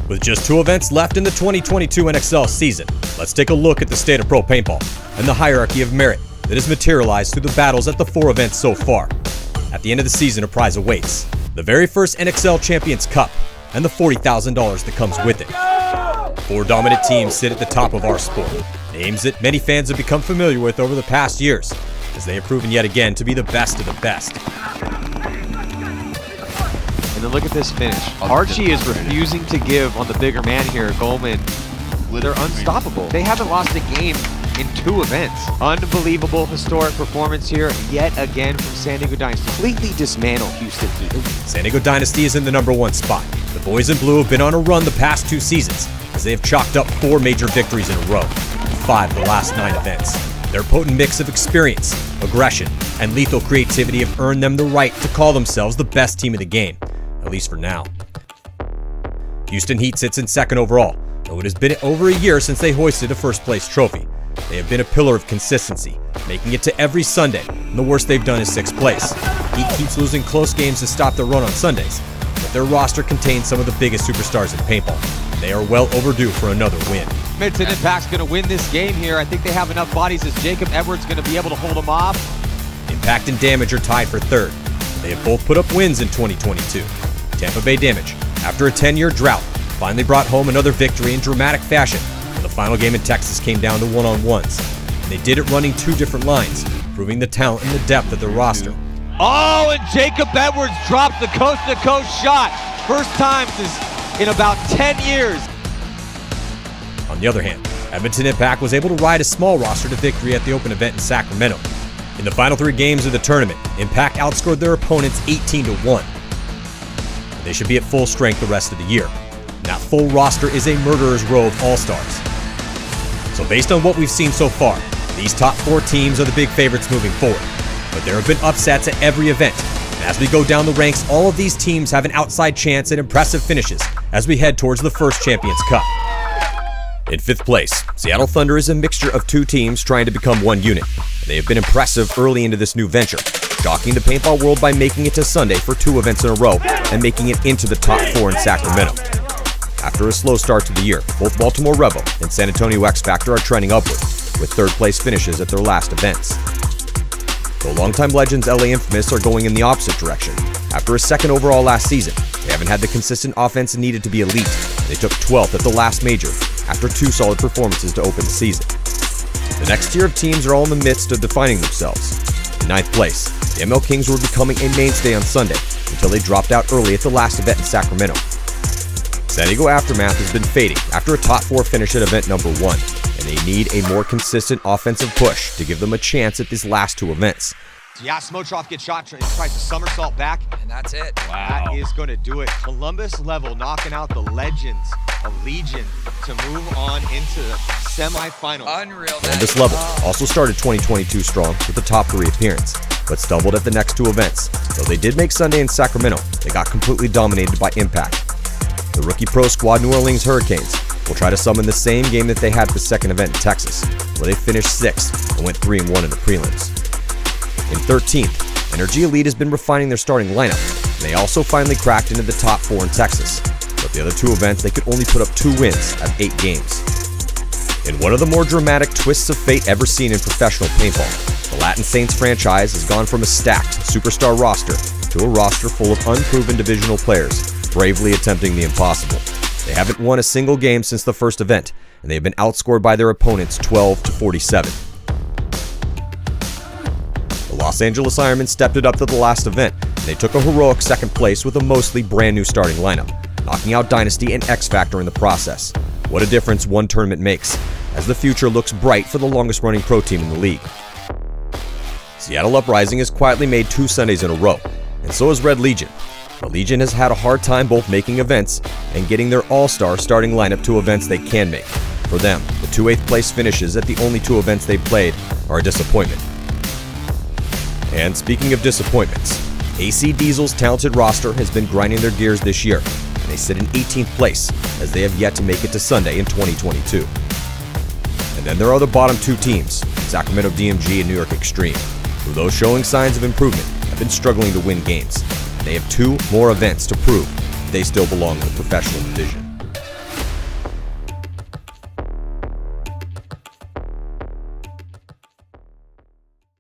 With just 2 events left in the 2022 NXL season, let's take a look at the state of pro paintball and the hierarchy of merit that has materialized through the battles at the 4 events so far. At the end of the season, a prize awaits: the very first NXL Champions Cup and the $40,000 that comes with it. 4 dominant teams sit at the top of our sport, names that many fans have become familiar with over the past years, as they have proven yet again to be the best of the best. And then look at this finish. Archie is refusing to give on the bigger man here. Goldman, they're unstoppable. They haven't lost a game in 2 events. Unbelievable historic performance here yet again from San Diego Dynasty. Completely dismantle Houston Heat. San Diego Dynasty is in the #1 spot. The boys in blue have been on a run the past 2 seasons, as they have chalked up 4 major victories in a row, 5 of the last 9 events. Their potent mix of experience, aggression, and lethal creativity have earned them the right to call themselves the best team in the game, at least for now. Houston Heat sits in 2nd overall, though it has been over a year since they hoisted a first-place trophy. They have been a pillar of consistency, making it to every Sunday, and the worst they've done is 6th place. Heat keeps losing close games to stop their run on Sundays, but their roster contains some of the biggest superstars in paintball, and they are well overdue for another win. Midtown Impact's going to win this game here. I think they have enough bodies. Is Jacob Edwards going to be able to hold them off? Impact and Damage are tied for 3rd. They have both put up wins in 2022. Tampa Bay Damage, after a 10-year drought, finally brought home another victory in dramatic fashion when the final game in Texas came down to one-on-ones. And they did it running 2 different lines, proving the talent and the depth of their roster. Oh, and Jacob Edwards dropped the coast-to-coast shot. First time in about 10 years. On the other hand, Edmonton Impact was able to ride a small roster to victory at the open event in Sacramento. In the final 3 games of the tournament, Impact outscored their opponents 18-1. They should be at full strength the rest of the year. And that full roster is a murderer's row of all-stars. So based on what we've seen so far, these top 4 teams are the big favorites moving forward. But there have been upsets at every event. And as we go down the ranks, all of these teams have an outside chance at impressive finishes as we head towards the first Champions Cup. In 5th place, Seattle Thunder is a mixture of 2 teams trying to become one unit. They have been impressive early into this new venture, shocking the paintball world by making it to Sunday for 2 events in a row and making it into the top 4 in Sacramento. After a slow start to the year, both Baltimore Rebel and San Antonio X Factor are trending upward, with 3rd place finishes at their last events. Though longtime legends LA Infamous are going in the opposite direction. After a 2nd overall last season, they haven't had the consistent offense needed to be elite. They took 12th at the last major, after 2 solid performances to open the season. The next tier of teams are all in the midst of defining themselves. In 9th place, the ML Kings were becoming a mainstay on Sunday until they dropped out early at the last event in Sacramento. San Diego Aftermath has been fading after a top 4 finish at event number 1, and they need a more consistent offensive push to give them a chance at these last 2 events. Yeah, Smotroff gets shot and tries to somersault back. And that's it. Wow. That is going to do it. Columbus level knocking out the legends of Legion to move on into the semifinals. Unreal. Columbus level also started 2022 strong with a top 3 appearance, but stumbled at the next 2 events. Though they did make Sunday in Sacramento, they got completely dominated by Impact. The rookie pro squad New Orleans Hurricanes will try to summon the same game that they had at the 2nd event in Texas, where they finished 6th and went 3-1 in the prelims. In 13th, Energy Elite has been refining their starting lineup, and they also finally cracked into the top 4 in Texas. But the other 2 events, they could only put up 2 wins out of 8 games. In one of the more dramatic twists of fate ever seen in professional paintball, the Latin Saints franchise has gone from a stacked superstar roster to a roster full of unproven divisional players, bravely attempting the impossible. They haven't won a single game since the first event, and they've been outscored by their opponents 12-47. The Los Angeles Ironmen stepped it up to the last event, and they took a heroic 2nd place with a mostly brand new starting lineup, knocking out Dynasty and X Factor in the process. What a difference one tournament makes, as the future looks bright for the longest running pro team in the league. Seattle Uprising has quietly made 2 Sundays in a row, and so has Red Legion. The Legion has had a hard time both making events and getting their all-star starting lineup to events they can make. For them, the 2 8th place finishes at the only 2 events they've played are a disappointment. And speaking of disappointments, AC Diesel's talented roster has been grinding their gears this year, and they sit in 18th place as they have yet to make it to Sunday in 2022. And then there are the bottom 2 teams, Sacramento DMG and New York Extreme, who, though showing signs of improvement, have been struggling to win games. They have 2 more events to prove they still belong in the professional division.